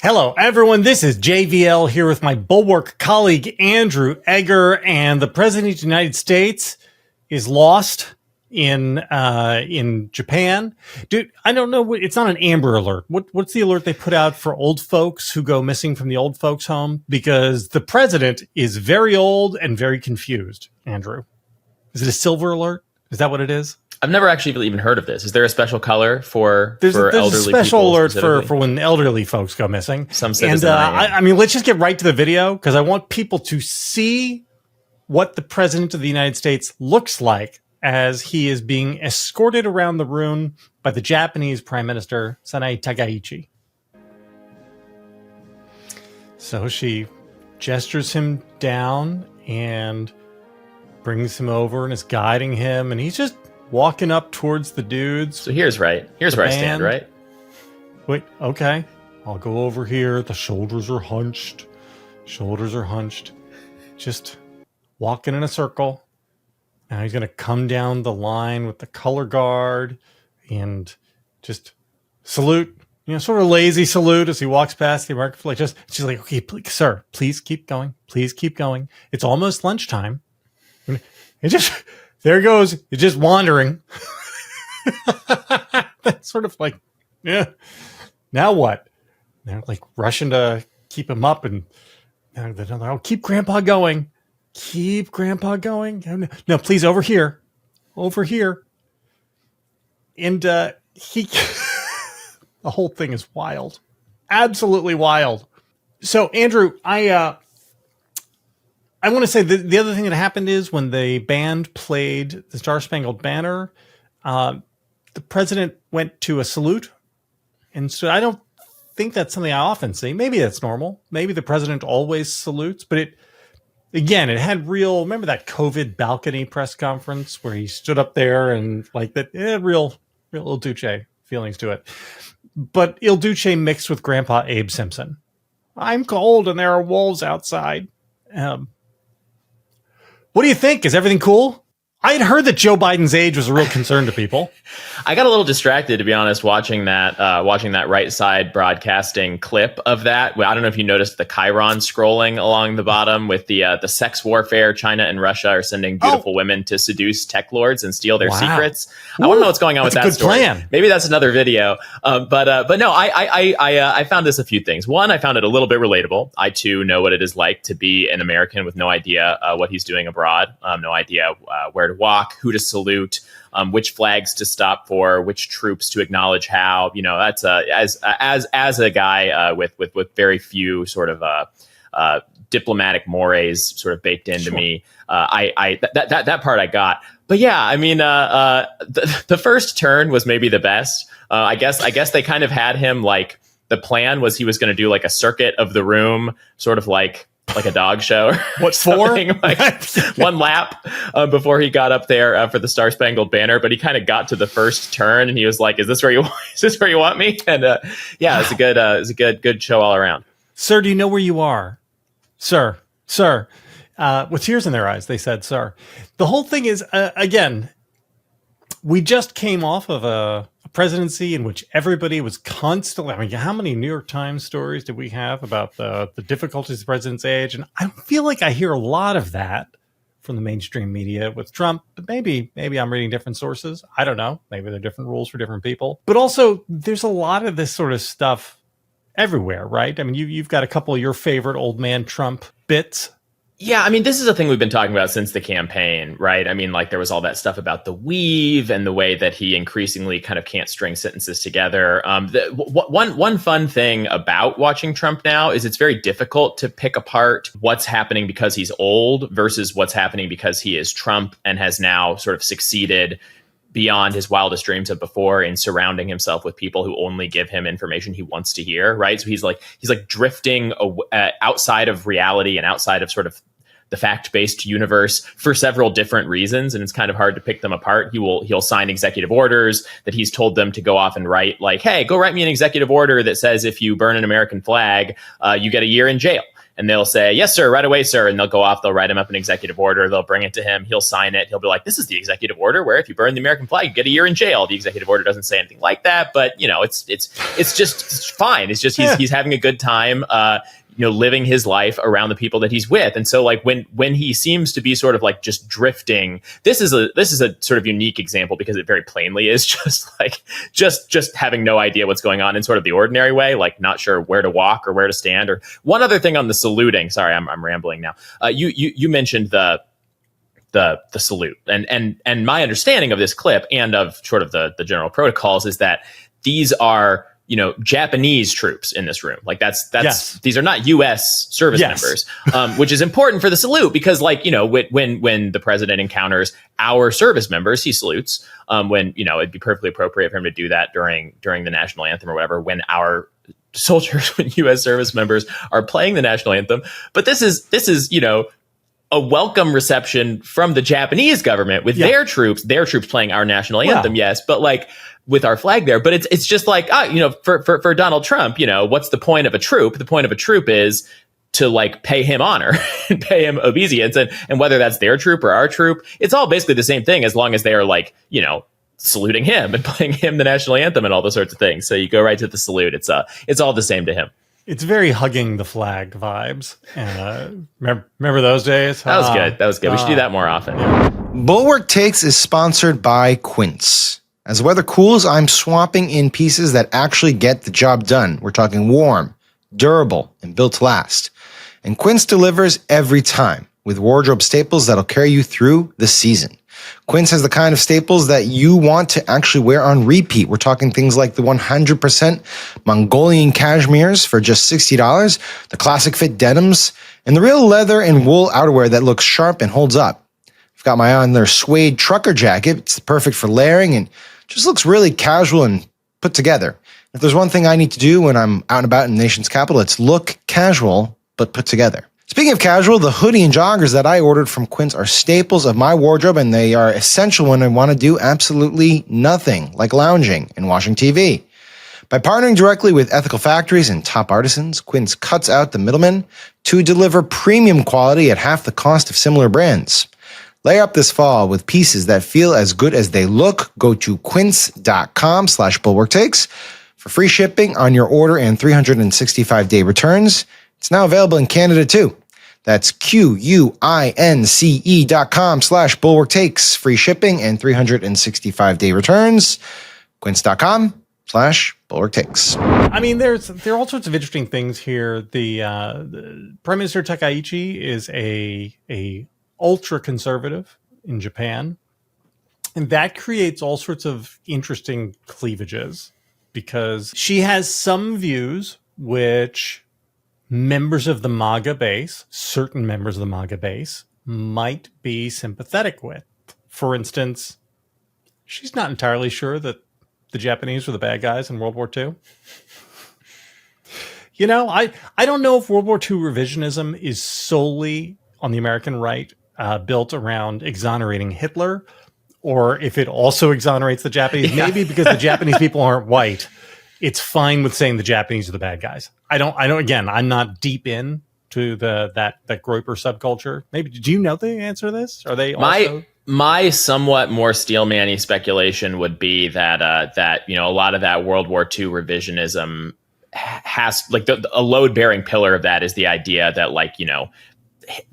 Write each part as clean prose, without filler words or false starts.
Hello, everyone. This is JVL here with my Bulwark colleague, Andrew Egger, and the President of the United States is lost in Japan. Dude, I don't know. It's not an Amber Alert. What's the alert they put out for old folks who go missing from the old folks' home? Because the president is very old and very confused, Andrew. Is it a silver alert? Is that what it is? I've never actually even heard of this. Is there a special color for elderly a special people alert for when elderly folks go missing. Some citizen. I mean, let's just get right to the video because I want people to see what the President of the United States looks like as he is being escorted around the room by the Japanese Prime Minister, Sanae Takaichi. So she gestures him down and brings him over and is guiding him, and he's just walking up towards the dudes. So here's where I stand, right? Wait, okay. I'll go over here. The shoulders are hunched. Just walking in a circle. Now he's going to come down the line with the color guard and just salute. You know, sort of lazy salute as he walks past the American flag. She's like, okay, please, sir, please keep going. Please keep going. It's almost lunchtime. It just... There goes. It's just wandering. That's sort of like, yeah. Now what? They're like rushing to keep him up, and they're keep Grandpa going. Keep Grandpa going. No, please, over here. And the whole thing is wild. Absolutely wild. So, Andrew, I want to say the other thing that happened is when the band played the Star Spangled Banner, the president went to a salute. And so I don't think that's something I often see. Maybe that's normal. Maybe the president always salutes. But it had remember that COVID balcony press conference where he stood up there and like that, real Il Duce feelings to it. But Il Duce mixed with Grandpa Abe Simpson. I'm cold and there are wolves outside. What do you think? Is everything cool? I had heard that Joe Biden's age was a real concern to people. I got a little distracted, to be honest, watching that right side broadcasting clip of that. I don't know if you noticed the Chiron scrolling along the bottom with the sex warfare. China and Russia are sending beautiful women to seduce tech lords and steal their secrets. I want to know what's going on with that story. Plan. Maybe that's another video. But no, I found this a few things. One, I found it a little bit relatable. I too know what it is like to be an American with no idea what he's doing abroad, no idea where to walk, who to salute, which flags to stop for, which troops to acknowledge how. You know, that's as a guy with very few sort of diplomatic mores sort of baked into me. That part I got. But yeah, I mean, the first turn was maybe the best. I guess they kind of had him like the plan was he was going to do like a circuit of the room, sort of like a dog show. What for? Like one lap before he got up there for the Star Spangled Banner. But he kind of got to the first turn and he was like, "Is this where you want me?" And yeah, it's a good show all around. Sir, do you know where you are, sir? With tears in their eyes, they said, "Sir." The whole thing is again, we just came off of a presidency in which everybody was constantly, I mean, how many New York Times stories did we have about the difficulties of the president's age? And I feel like I hear a lot of that from the mainstream media with Trump, but maybe I'm reading different sources. I don't know. Maybe there are different rules for different people. But also, there's a lot of this sort of stuff everywhere, right? I mean, you've got a couple of your favorite old man Trump bits. Yeah, I mean, this is a thing we've been talking about since the campaign, right? I mean, like there was all that stuff about the weave and the way that he increasingly kind of can't string sentences together. One fun thing about watching Trump now is it's very difficult to pick apart what's happening because he's old versus what's happening because he is Trump and has now sort of succeeded beyond his wildest dreams of before in surrounding himself with people who only give him information he wants to hear, right? So he's like drifting outside of reality and outside of sort of the fact-based universe for several different reasons, and it's kind of hard to pick them apart. He'll sign executive orders that he's told them to go off and write, like, "Hey, go write me an executive order that says if you burn an American flag, you get a year in jail." and they'll say, yes, sir, right away, sir. And they'll go off, they'll write him up an executive order. They'll bring it to him. He'll sign it. He'll be like, this is the executive order where if you burn the American flag, you get a year in jail. The executive order doesn't say anything like that, but it's fine. It's just, he's having a good time, living his life around the people that he's with. And so like when he seems to be sort of like just drifting, this is a sort of unique example because it very plainly is just like just having no idea what's going on in sort of the ordinary way, like not sure where to walk or where to stand. Or one other thing on the saluting, sorry, I'm rambling now. You mentioned the salute, and my understanding of this clip and of sort of the general protocols is that these are Japanese troops in this room. Like that's yes. These are not U.S. service yes. members, which is important for the salute because when the president encounters our service members, he salutes. When it'd be perfectly appropriate for him to do that during the national anthem or whatever. When our soldiers, when U.S. service members are playing the national anthem, but this is a welcome reception from the Japanese government with their troops playing our national anthem. Yes, but like with our flag there, but it's just like, for Donald Trump, what's the point of a troop? The point of a troop is to like pay him honor and pay him obeisance. And whether that's their troop or our troop, it's all basically the same thing as long as they are like, saluting him and playing him the national anthem and all those sorts of things. So you go right to the salute. It's all the same to him. It's very hugging the flag vibes. Remember those days? That was good. We should do that more often. Bulwark Takes is sponsored by Quince. As the weather cools, I'm swapping in pieces that actually get the job done. We're talking warm, durable, and built to last. And Quince delivers every time with wardrobe staples that'll carry you through the season. Quince has the kind of staples that you want to actually wear on repeat. We're talking things like the 100% Mongolian cashmeres for just $60, the classic fit denims, and the real leather and wool outerwear that looks sharp and holds up. I've got my eye on their suede trucker jacket. It's perfect for layering and just looks really casual and put together. If there's one thing I need to do when I'm out and about in the nation's capital, it's look casual but put together. Speaking of casual, the hoodie and joggers that I ordered from Quince are staples of my wardrobe, and they are essential when I want to do absolutely nothing, like lounging and watching TV. By partnering directly with ethical factories and top artisans, Quince cuts out the middlemen to deliver premium quality at half the cost of similar brands. Layer up this fall with pieces that feel as good as they look. Go to quince.com/bulwarktakes for free shipping on your order and 365-day returns. It's now available in Canada too. That's QUINCE.com/bulwarktakes. Free shipping and 365-day returns. Quince.com/bulwarktakes. I mean, there are all sorts of interesting things here. The Prime Minister Takaichi is a ultra conservative in Japan, and that creates all sorts of interesting cleavages because she has some views which members of the MAGA base, certain members of the MAGA base, might be sympathetic with. For instance, she's not entirely sure that the Japanese were the bad guys in World War II. I don't know if World War II revisionism is solely on the American right, built around exonerating Hitler, or if it also exonerates the Japanese. Yeah. Maybe because the Japanese people aren't white, it's fine with saying the Japanese are the bad guys. I don't. Again, I'm not deep in to that Groyper subculture. Maybe do you know the answer to this? Are they also? My somewhat more steelman-y speculation would be that a lot of that World War II revisionism has like a load-bearing pillar of that is the idea that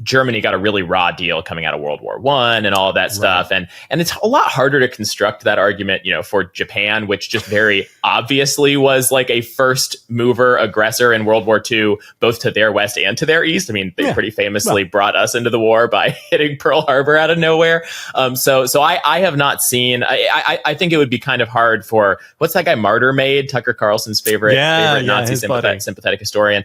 Germany got a really raw deal coming out of World War I and all of that stuff. And it's a lot harder to construct that argument, for Japan, which just very obviously was like a first mover aggressor in World War II, both to their west and to their east. I mean, they pretty famously brought us into the war by hitting Pearl Harbor out of nowhere. So I have not seen, I think it would be kind of hard for, what's that guy Martyr made, Tucker Carlson's favorite Nazi sympathetic historian.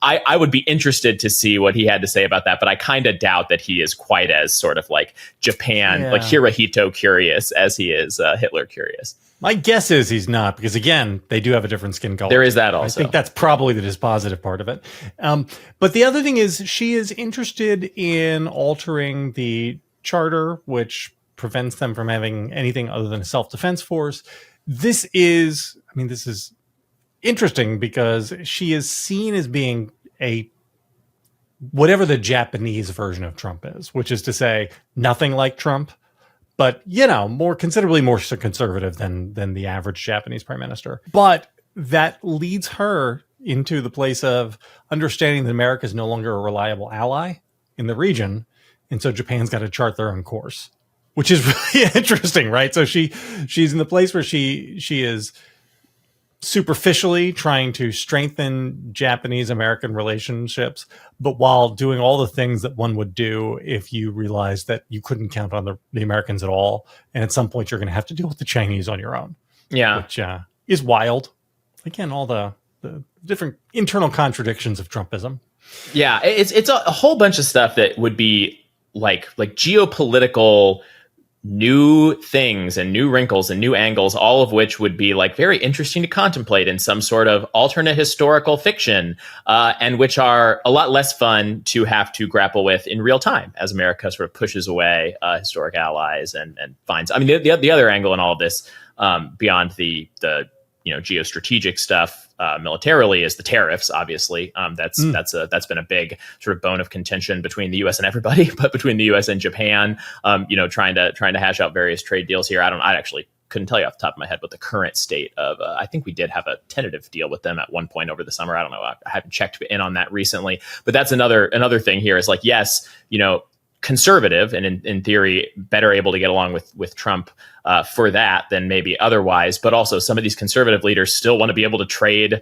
I would be interested to see what he had to say about that, but I kind of doubt that he is quite as sort of like Japan, like Hirohito curious as he is Hitler curious. My guess is he's not, because again, they do have a different skin color. There is that also. I think that's probably the dispositive part of it. But the other thing is she is interested in altering the charter, which prevents them from having anything other than a self-defense force. This is interesting because she is seen as being a whatever the Japanese version of Trump is, which is to say nothing like Trump, but, you know, considerably more conservative than the average Japanese prime minister. But that leads her into the place of understanding that America is no longer a reliable ally in the region. And so Japan's got to chart their own course, which is really interesting, right? So she's in the place where she is superficially trying to strengthen Japanese-American relationships, but while doing all the things that one would do if you realized that you couldn't count on the Americans at all. And at some point, you're going to have to deal with the Chinese on your own. Yeah. Which is wild. Again, all the different internal contradictions of Trumpism. Yeah, it's a whole bunch of stuff that would be like geopolitical new things and new wrinkles and new angles, all of which would be like very interesting to contemplate in some sort of alternate historical fiction, and which are a lot less fun to have to grapple with in real time as America sort of pushes away historic allies and finds. I mean, the other angle in all of this, beyond the geostrategic stuff militarily, is the tariffs. Obviously, that's been a big sort of bone of contention between the U.S. and everybody, but between the U.S. and Japan, trying to hash out various trade deals here. I actually couldn't tell you off the top of my head what the current state of. I think we did have a tentative deal with them at one point over the summer. I don't know. I haven't checked in on that recently, but that's another thing here is like, yes, conservative and in theory better able to get along with Trump for that than maybe otherwise, but also some of these conservative leaders still want to be able to trade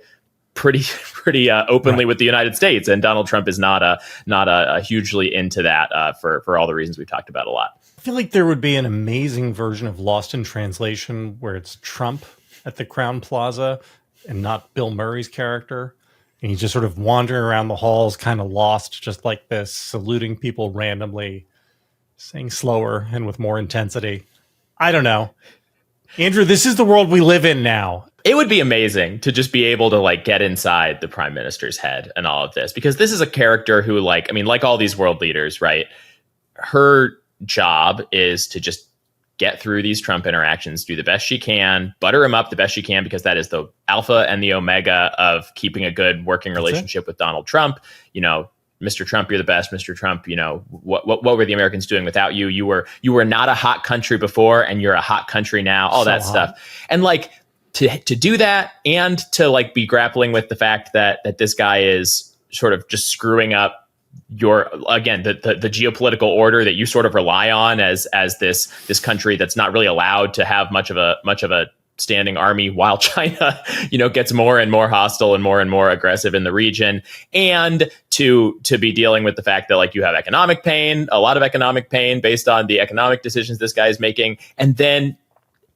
pretty openly with the United States, and Donald Trump is not a hugely into that for all the reasons we've talked about a lot. I feel like there would be an amazing version of Lost in Translation where it's Trump at the Crown Plaza and not Bill Murray's character. And he's just sort of wandering around the halls, kind of lost, just like this, saluting people randomly, saying slower and with more intensity. I don't know. Andrew, this is the world we live in now. It would be amazing to just be able to like get inside the prime minister's head and all of this, because this is a character who, like all these world leaders, right? Her job is to just get through these Trump interactions, do the best she can, butter him up the best she can, because that is the alpha and the omega of keeping a good working relationship with Donald Trump. Mr. Trump, you're the best. Mr. Trump, what were the Americans doing without you? You were not a hot country before, and you're a hot country now. All that stuff, and like to do that, and to like be grappling with the fact that this guy is sort of just screwing up your, again, the geopolitical order that you sort of rely on as this country that's not really allowed to have much of a standing army, while China, gets more and more hostile and more aggressive in the region, and to be dealing with the fact that like you have a lot of economic pain based on the economic decisions this guy is making, and then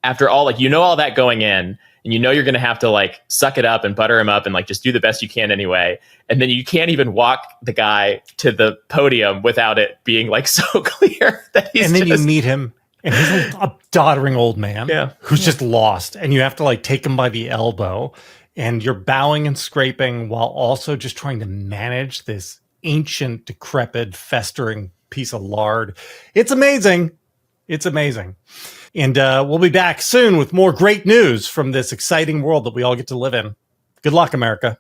after all, like all that going in, and you're going to have to like suck it up and butter him up and like just do the best you can anyway. And then you can't even walk the guy to the podium without it being like so clear that he's. And then you meet him, and he's a doddering old man who's just lost, and you have to like take him by the elbow, and you're bowing and scraping while also just trying to manage this ancient, decrepit, festering piece of lard. It's amazing. It's amazing. And we'll be back soon with more great news from this exciting world that we all get to live in. Good luck, America.